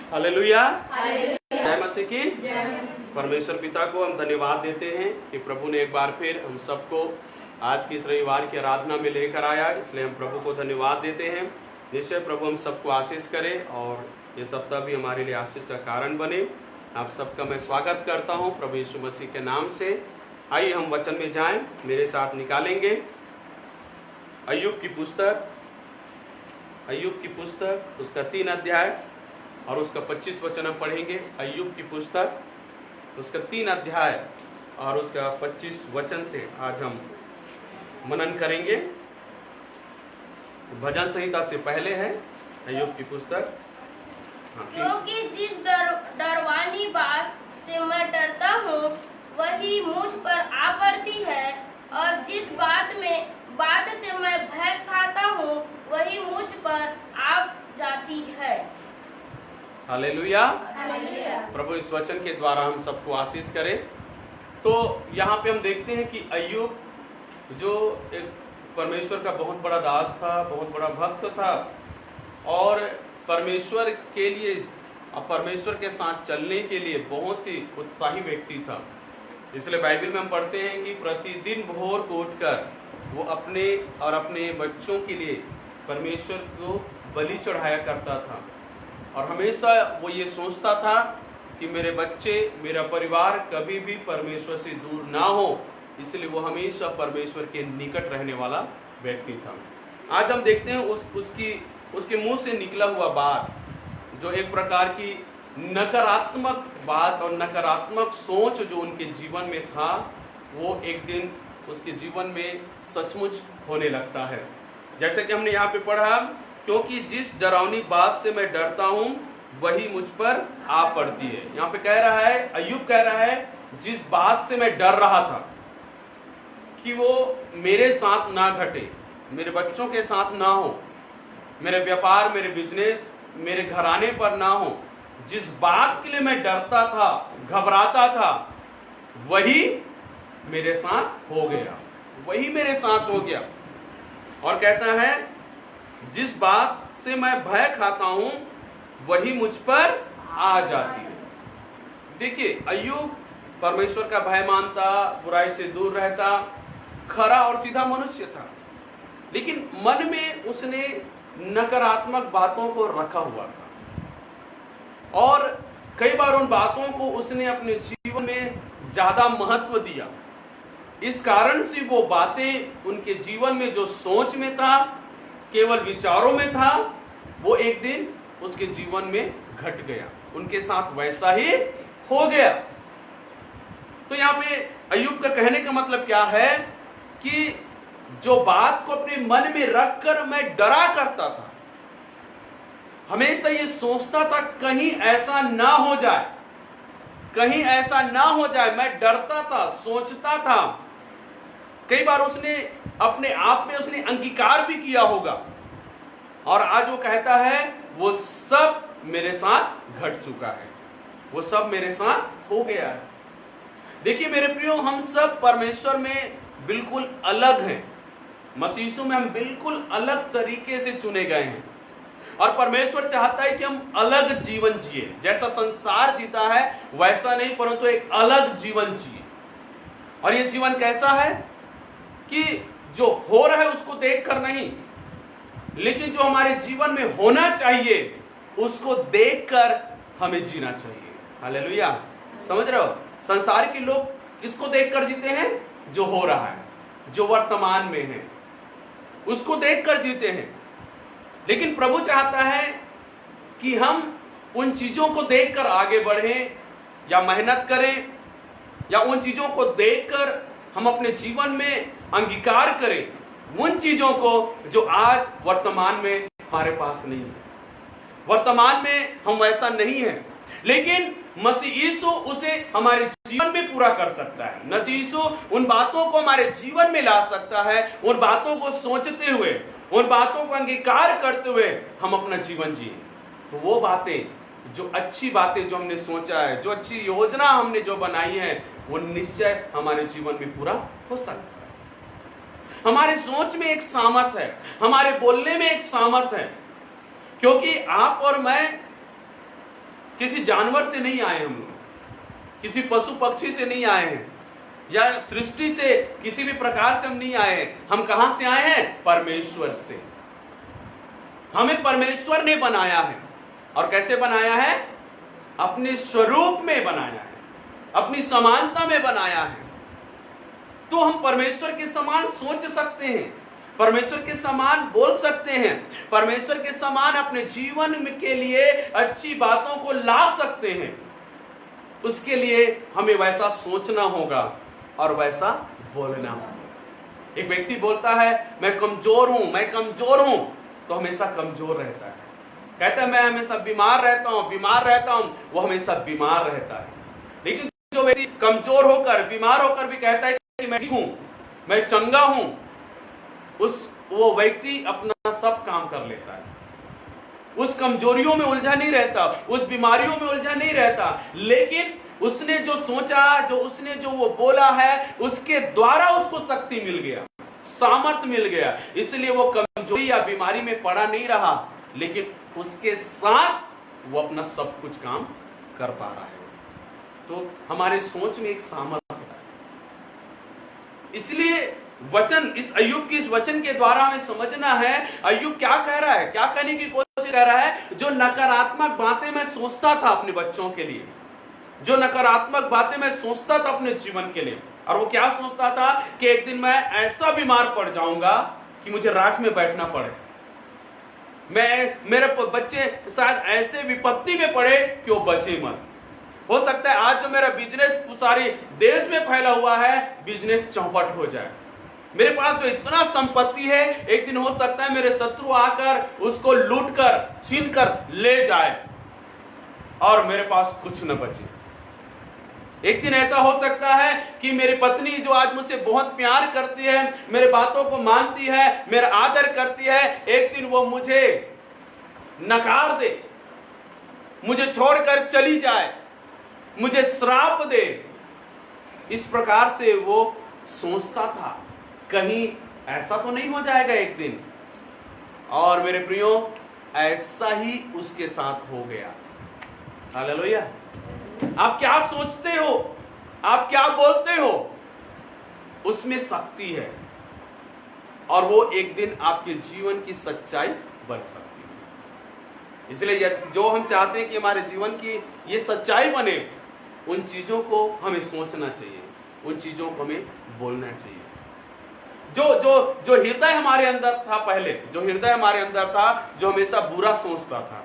Hallelujah, जय मसीह की। परमेश्वर पिता को हम धन्यवाद देते हैं कि प्रभु ने एक बार फिर हम सबको आज की इस रविवार की आराधना में लेकर आया, इसलिए हम प्रभु को धन्यवाद देते हैं। निश्चय प्रभु हम सबको आशीष करे और ये सप्ताह भी हमारे लिए आशीष का कारण बने। आप सबका मैं स्वागत करता हूं प्रभु यीशु मसीह के नाम से। आइए हम वचन में जाएं, मेरे साथ निकालेंगे अय्यूब की पुस्तक उसका 3 अध्याय और उसका 25 वचन हम पढ़ेंगे। अय्यूब की पुस्तक उसका 3 अध्याय और उसका 25 वचन से आज हम मनन करेंगे। भजन संहिता से पहले है अय्यूब की पुस्तक। क्योंकि जिस डरवानी बात से मैं डरता हूँ वही मुझ पर आ पड़ती है, और जिस बात से मैं भय खाता हूँ वही मुझ पर आ जाती है। हालेलुया। प्रभु इस वचन के द्वारा हम सबको आशीष करे। तो यहाँ पे हम देखते हैं कि अय्यूब जो एक परमेश्वर का बहुत बड़ा दास था, बहुत बड़ा भक्त था और परमेश्वर के लिए और परमेश्वर के साथ चलने के लिए बहुत ही उत्साही व्यक्ति था। इसलिए बाइबल में हम पढ़ते हैं कि प्रतिदिन भोर को उठकर वो अपने और अपने बच्चों के लिए परमेश्वर को बलि चढ़ाया करता था और हमेशा वो ये सोचता था कि मेरे बच्चे, मेरा परिवार कभी भी परमेश्वर से दूर ना हो, इसलिए वो हमेशा परमेश्वर के निकट रहने वाला व्यक्ति था। आज हम देखते हैं उसके मुंह से निकला हुआ बात, जो एक प्रकार की नकारात्मक बात और नकारात्मक सोच जो उनके जीवन में था, वो एक दिन उसके जीवन में सचमुच होने लगता है। जैसे कि हमने यहाँ पे पढ़ा, क्योंकि जिस डरावनी बात से मैं डरता हूँ वही मुझ पर आ पड़ती है। यहाँ पे कह रहा है, अय्यूब कह रहा है, जिस बात से मैं डर रहा था कि वो मेरे साथ ना घटे, मेरे बच्चों के साथ ना हो, मेरे व्यापार, मेरे बिजनेस, मेरे घराने पर ना हो, जिस बात के लिए मैं डरता था, घबराता था, वही मेरे साथ हो गया, वही मेरे साथ हो गया। और कहता है, जिस बात से मैं भय खाता हूं वही मुझ पर आ जाती है। देखिए, अय्यूब परमेश्वर का भय मानता, बुराई से दूर रहता, खरा और सीधा मनुष्य था, लेकिन मन में उसने नकारात्मक बातों को रखा हुआ था और कई बार उन बातों को उसने अपने जीवन में ज्यादा महत्व दिया। इस कारण से वो बातें उनके जीवन में जो सोच में था, केवल विचारों में था, वो एक दिन उसके जीवन में घट गया, उनके साथ वैसा ही हो गया। तो यहाँ पे अय्यूब का कहने का मतलब क्या है कि जो बात को अपने मन में रखकर मैं डरा करता था, हमेशा ये सोचता था कहीं ऐसा ना हो जाए, कहीं ऐसा ना हो जाए, मैं डरता था, सोचता था। कई बार उसने अपने आप में उसने अंगीकार भी किया होगा और आज वो कहता है, वो सब मेरे साथ घट चुका है, वो सब मेरे साथ हो गया है। देखिए मेरे प्रियो, हम सब परमेश्वर में बिल्कुल अलग हैं। मसीह यीशु में हम बिल्कुल अलग तरीके से चुने गए हैं और परमेश्वर चाहता है कि हम अलग जीवन जिए। जैसा संसार जीता है वैसा नहीं, परंतु एक अलग जीवन जिए। और ये जीवन कैसा है कि जो हो रहा है उसको देखकर नहीं, लेकिन जो हमारे जीवन में होना चाहिए उसको देखकर हमें जीना चाहिए। हालेलुया। समझ रहे हो? संसार के लोग किसको देखकर जीते हैं? जो हो रहा है, जो वर्तमान में है, उसको देखकर जीते हैं। लेकिन प्रभु चाहता है कि हम उन चीजों को देखकर आगे बढ़ें या मेहनत करें, या उन चीजों को देखकर हम अपने जीवन में अंगीकार करें उन चीजों को जो आज वर्तमान में हमारे पास नहीं है। वर्तमान में हम वैसा नहीं है, लेकिन मसीह यीशु उसे हमारे जीवन में पूरा कर सकता है। मसीह यीशु उन बातों को हमारे जीवन में ला सकता है। उन बातों को सोचते हुए, उन बातों को अंगीकार करते हुए हम अपना जीवन जिए। तो वो बातें, जो अच्छी बातें जो हमने सोचा है, जो अच्छी योजना हमने जो बनाई है, वो निश्चय हमारे जीवन में पूरा हो सकता है। हमारे सोच में एक सामर्थ है, हमारे बोलने में एक सामर्थ है, क्योंकि आप और मैं किसी जानवर से नहीं आए हम लोग, किसी पशु पक्षी से नहीं आए हैं, या सृष्टि से किसी भी प्रकार से हम नहीं आए हैं। हम कहां से आए हैं? परमेश्वर से। हमें परमेश्वर ने बनाया है। और कैसे बनाया है? अपने स्वरूप में बनाया है, अपनी समानता में बनाया है। तो हम परमेश्वर के समान सोच सकते हैं, परमेश्वर के समान बोल सकते हैं, परमेश्वर के समान अपने जीवन के लिए अच्छी बातों को ला सकते हैं। उसके लिए हमें वैसा सोचना होगा और वैसा बोलना होगा। एक व्यक्ति बोलता है मैं कमजोर हूं, मैं कमजोर हूं, तो हमेशा कमजोर रहता है। कहता है मैं हमेशा बीमार रहता हूं, वो हमेशा बीमार रहता है। लेकिन जो व्यक्ति कमजोर होकर, बीमार होकर भी कहता है कि मैं ठीक हूं, मैं चंगा हूं, वो व्यक्ति अपना सब काम कर लेता है। उस कमजोरियों में उलझा नहीं रहता, उस बीमारियों में उलझा नहीं रहता, लेकिन उसने जो सोचा, उसने जो वो बोला है, उसके द्वारा उसको शक्ति मिल गया, सामर्थ मिल गया। इसलिए वो कमजोरी या बीमारी में पड़ा नहीं रहा, लेकिन उसके साथ वो अपना सब कुछ काम कर पा रहा है। तो हमारे सोच में एक सामर्थ है। इसलिए वचन, इस अय्यूब की इस वचन के द्वारा हमें समझना है अय्यूब क्या कह रहा है, क्या कहने की कोशिश कर रहा है। जो नकारात्मक बातें मैं सोचता था अपने बच्चों के लिए, जो नकारात्मक बातें मैं सोचता था अपने जीवन के लिए, और वो क्या सोचता था कि एक दिन मैं ऐसा बीमार पड़ जाऊंगा कि मुझे राख में बैठना पड़े, मेरे बच्चे शायद ऐसे विपत्ति में पड़े कि वो बचे मत। हो सकता है आज जो मेरा बिजनेस सारे देश में फैला हुआ है, बिजनेस चौपट हो जाए। मेरे पास जो इतना संपत्ति है, एक दिन हो सकता है मेरे शत्रु आकर उसको लूट कर, छीन कर ले जाए और मेरे पास कुछ न बचे। एक दिन ऐसा हो सकता है कि मेरी पत्नी जो आज मुझसे बहुत प्यार करती है, मेरे बातों को मानती है, मेरा आदर करती है, एक दिन वो मुझे नकार दे, मुझे छोड़कर चली जाए, मुझे श्राप दे। इस प्रकार से वो सोचता था कहीं ऐसा तो नहीं हो जाएगा एक दिन। और मेरे प्रियो, ऐसा ही उसके साथ हो गया। हालेलुया। आप क्या सोचते हो, आप क्या बोलते हो, उसमें शक्ति है, और वो एक दिन आपके जीवन की सच्चाई बन सकती है। इसलिए जो हम चाहते हैं कि हमारे जीवन की ये सच्चाई बने, उन चीजों को हमें सोचना चाहिए, उन चीजों को हमें बोलना चाहिए। जो हृदय हमारे अंदर था पहले, जो हृदय हमारे अंदर था, जो हमेशा बुरा सोचता था,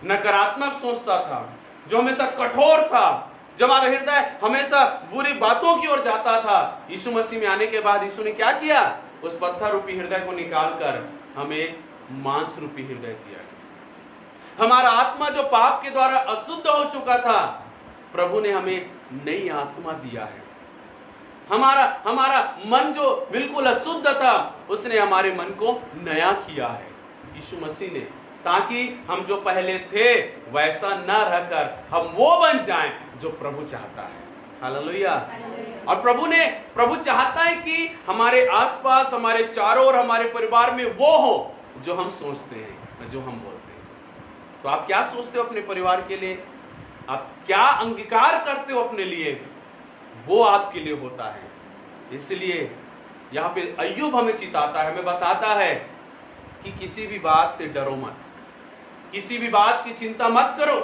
नकारात्मक सोचता था, जो हमेशा कठोर था, जो हमारा हृदय हमेशा बुरी बातों की ओर जाता था, यीशु मसीह में आने के बाद यीशु ने क्या किया? उस पत्थर रूपी हृदय को निकालकर हमें मांस रूपी हृदय दिया। हमारा आत्मा जो पाप के द्वारा अशुद्ध हो चुका था, प्रभु ने हमें नई आत्मा दिया है। हमारा मन जो बिल्कुल अशुद्ध था, उसने हमारे मन को नया किया है यीशु मसीह ने, ताकि हम जो पहले थे वैसा न रहकर हम वो बन जाएं जो प्रभु चाहता है। हालेलुया। और प्रभु चाहता है कि हमारे आसपास, हमारे चारों ओर, हमारे परिवार में वो हो जो हम सोचते हैं, जो हम बोलते हैं। तो आप क्या सोचते हो अपने परिवार के लिए? आप क्या अंगीकार करते हो अपने लिए? वो आपके लिए होता है। इसलिए यहाँ पे अय्यूब हमें चिताता है, हमें बताता है कि किसी भी बात से डरो मत, किसी भी बात की चिंता मत करो,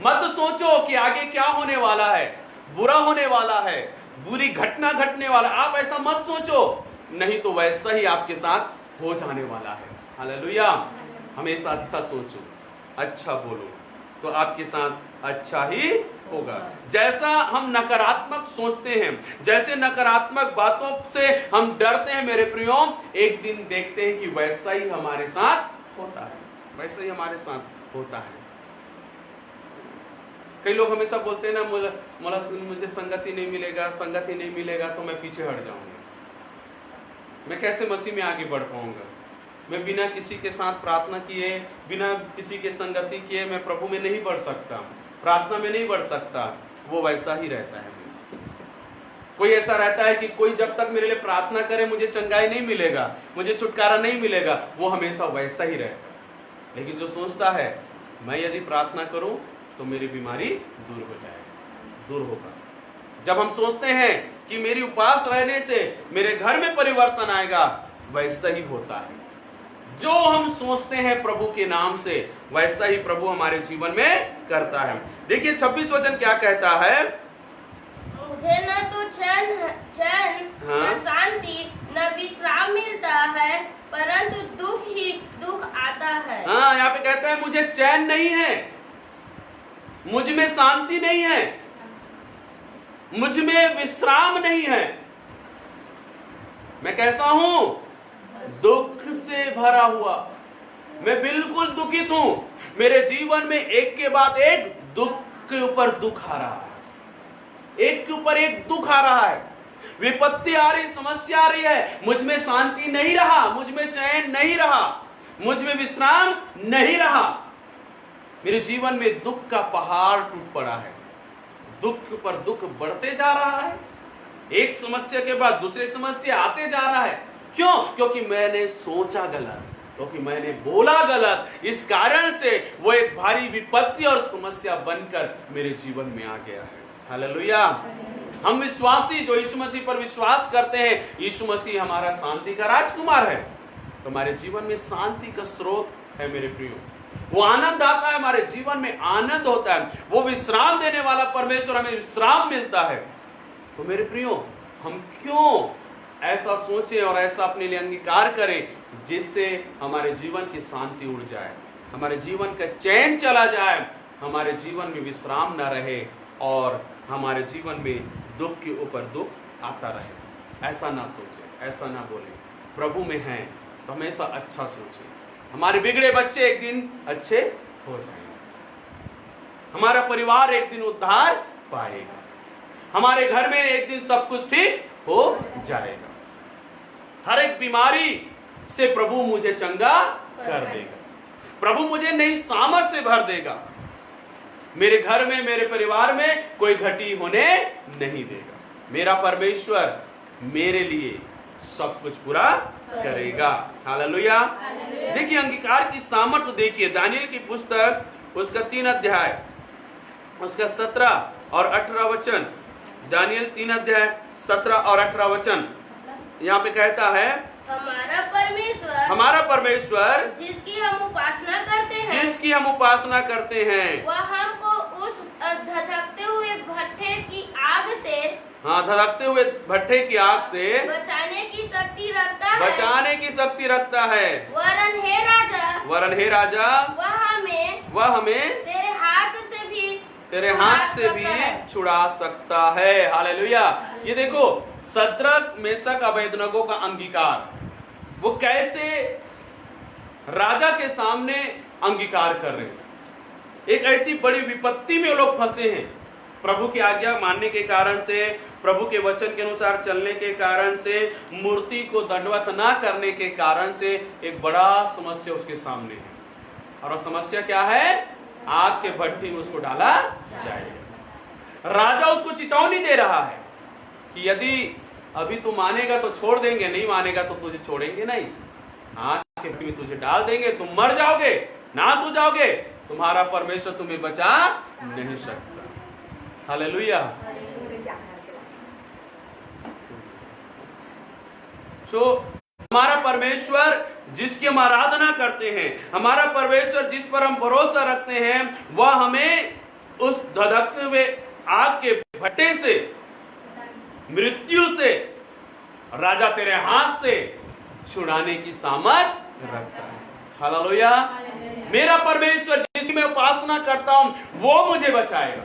मत सोचो कि आगे क्या होने वाला है, बुरा होने वाला है, बुरी घटना घटने वाला। आप ऐसा मत सोचो, नहीं तो वैसा ही आपके साथ हो जाने वाला है। हालेलुया। हमेशा अच्छा सोचो, अच्छा बोलो, तो आपके साथ अच्छा ही होगा। जैसा हम नकारात्मक सोचते हैं, जैसे नकारात्मक बातों से हम डरते हैं मेरे प्रियो, एक दिन देखते हैं कि वैसा ही हमारे साथ होता है, वैसा ही हमारे साथ होता है। कई लोग हमेशा बोलते हैं ना, मुझे संगति नहीं मिलेगा, संगति नहीं मिलेगा तो मैं पीछे हट जाऊंगा, मैं कैसे मसीह में आगे बढ़ पाऊंगा, मैं बिना किसी के साथ प्रार्थना किए, बिना किसी के संगति किए मैं प्रभु में नहीं बढ़ सकता, प्रार्थना में नहीं बढ़ सकता। वो वैसा ही रहता है। कोई ऐसा रहता है कि कोई जब तक मेरे लिए प्रार्थना करे मुझे चंगाई नहीं मिलेगा, मुझे छुटकारा नहीं मिलेगा, वो हमेशा वैसा ही रहता है। लेकिन जो सोचता है मैं यदि प्रार्थना करूं तो मेरी बीमारी दूर हो जाएगी, दूर होगा। जब हम सोचते हैं कि मेरी उपवास रहने से मेरे घर में परिवर्तन आएगा, वैसा ही होता है। जो हम सोचते हैं प्रभु के नाम से, वैसा ही प्रभु हमारे जीवन में करता है। देखिए 26 वचन क्या कहता है, मुझे न तो चैन न शांति न विश्राम मिलता है, परंतु दुख ही दुख आता है। हाँ, यहाँ पे कहता है मुझे चैन नहीं है, मुझ में शांति नहीं है, मुझ में विश्राम नहीं है। मैं कैसा हूं? दुख से भरा हुआ, मैं बिल्कुल दुखित हूं। मेरे जीवन में एक के बाद एक दुख के ऊपर दुख आ रहा है, एक के ऊपर एक दुख आ रहा है, विपत्ति आ रही, समस्या आ रही है। मुझ में शांति नहीं रहा, मुझ में चैन नहीं रहा, मुझ में विश्राम नहीं रहा। मेरे जीवन में दुख का पहाड़ टूट पड़ा है, दुख पर दुख बढ़ते जा रहा है, एक समस्या के बाद दूसरी समस्या आते जा रहा है। क्यों? क्योंकि मैंने सोचा गलत, क्योंकि मैंने बोला गलत। इस कारण से वो एक भारी विपत्ति और समस्या बनकर मेरे जीवन में आ गया है। हालेलुया। हम विश्वासी जो यीशु मसीह पर विश्वास करते हैं, यीशु मसीह हमारा शांति का राजकुमार है, तो हमारे जीवन में शांति का स्रोत है मेरे प्रियो। वो आनंद आता है, हमारे जीवन में आनंद होता है, वो विश्राम देने वाला परमेश्वर, हमें विश्राम मिलता है। तो मेरे प्रियो, हम क्यों ऐसा सोचें और ऐसा अपने लिए अंगीकार करें जिससे हमारे जीवन की शांति उड़ जाए, हमारे जीवन का चैन चला जाए, हमारे जीवन में विश्राम न रहे और हमारे जीवन में दुख के ऊपर दुख आता रहे। ऐसा ना सोचें, ऐसा ना बोलें। प्रभु में हैं तो हमेशा अच्छा सोचें। हमारे बिगड़े बच्चे एक दिन अच्छे हो जाएंगे, हमारा परिवार एक दिन उद्धार पाएगा, हमारे घर में एक दिन सब कुछ ठीक हो जाएगा। हर एक बीमारी से प्रभु मुझे चंगा कर देगा, प्रभु मुझे नई सामर्थ से भर देगा। मेरे घर में, मेरे परिवार में कोई घटी होने नहीं देगा। मेरा परमेश्वर मेरे लिए सब कुछ पूरा करेगा। हालेलुया। देखिए अंगीकार की सामर्थ्य देखिए, दानियेल की पुस्तक उसका 3 अध्याय उसका 17 और 18 वचन। दानियेल 3 अध्याय 17 और 18 वचन यहाँ पे कहता है, हमारा परमेश्वर जिसकी हम उपासना करते हैं, वह हमको उस धधकते हुए भट्ठे की आग से, धधकते हुए भट्ठे की आग से बचाने की शक्ति रखता है। वरन हे राजा, वह हमें तेरे हाथ से भी छुड़ा सकता है। हालेलुया। ये देखो सद्रक, मेशक, अबेदनगो का अंगीकार, वो कैसे राजा के सामने अंगीकार कर रहे हैं। एक ऐसी बड़ी विपत्ति में वो लोग फंसे हैं, प्रभु की आज्ञा मानने के कारण से, प्रभु के वचन के अनुसार चलने के कारण से, मूर्ति को दंडवत ना करने के कारण से एक बड़ा समस्या उसके सामने है। और वो समस्या क्या है? आग के भट्टी में उसको डाला जाएगा। राजा उसको चेतावनी दे रहा है कि यदि अभी तू मानेगा तो छोड़ देंगे, नहीं मानेगा तो तुझे छोड़ेंगे नहीं, आग के भट्टी में तुझे डाल देंगे, तुम मर जाओगे, नाश हो जाओगे, तुम्हारा परमेश्वर तुम्हें बचा नहीं सकता। हालेलुया। तो हमारा परमेश्वर जिसकी हम आराधना करते हैं, हमारा परमेश्वर जिस पर हम भरोसा रखते हैं, वह हमें उस धधकते हुए आग के भट्टे से, मृत्यु से, राजा तेरे हाथ से छुड़ाने की सामर्थ रखता है। हालेलुया। मेरा परमेश्वर जिसकी मैं उपासना करता हूं, वो मुझे बचाएगा।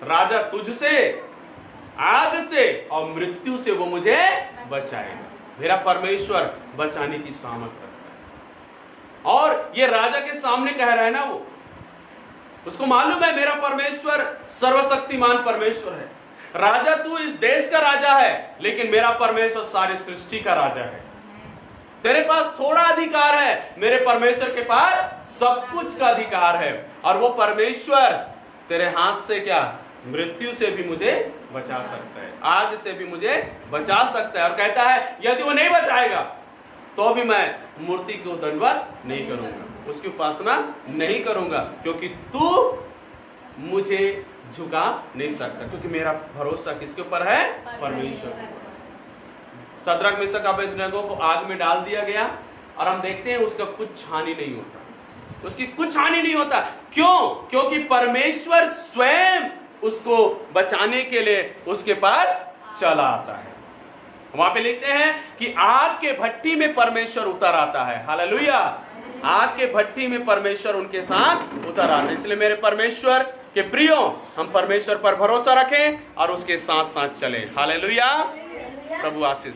राजा तुझसे, आग से और मृत्यु से वो मुझे बचाएगा। मेरा परमेश्वर बचाने की सामर्थ रखता है। और ये राजा के सामने कह रहा है ना, वो उसको मालूम है मेरा परमेश्वर सर्वशक्तिमान परमेश्वर है। राजा तू इस देश का राजा है, लेकिन मेरा परमेश्वर सारी सृष्टि का राजा है। तेरे पास थोड़ा अधिकार है, मेरे परमेश्वर के पास सब कुछ का अधिकार है। और वो परमेश्वर तेरे हाथ से क्या, मृत्यु से भी मुझे बचा सकता है, आग से भी मुझे बचा सकता है। और कहता है यदि वो नहीं बचाएगा तो भी मैं मूर्ति को दंडवत नहीं करूंगा। उसकी उपासना नहीं करूंगा, क्योंकि तू मुझे झुका नहीं सकता, क्योंकि मेरा भरोसा किसके ऊपर है? परमेश्वर के ऊपर। शद्रक मेशक अबेदनगो को आग में डाल दिया गया और हम देखते हैं उसका कुछ हानि नहीं होता, उसकी कुछ हानि नहीं होता। क्यों? क्योंकि परमेश्वर स्वयं उसको बचाने के लिए उसके पास चला आता है। वहां पे लिखते हैं कि आग के भट्टी में परमेश्वर उतर आता है। हालेलुया! आग के भट्टी में परमेश्वर उनके साथ उतर आता है। इसलिए मेरे परमेश्वर के प्रियो, हम परमेश्वर पर भरोसा रखें और उसके साथ साथ चलें। हालेलुया! प्रभु आशीष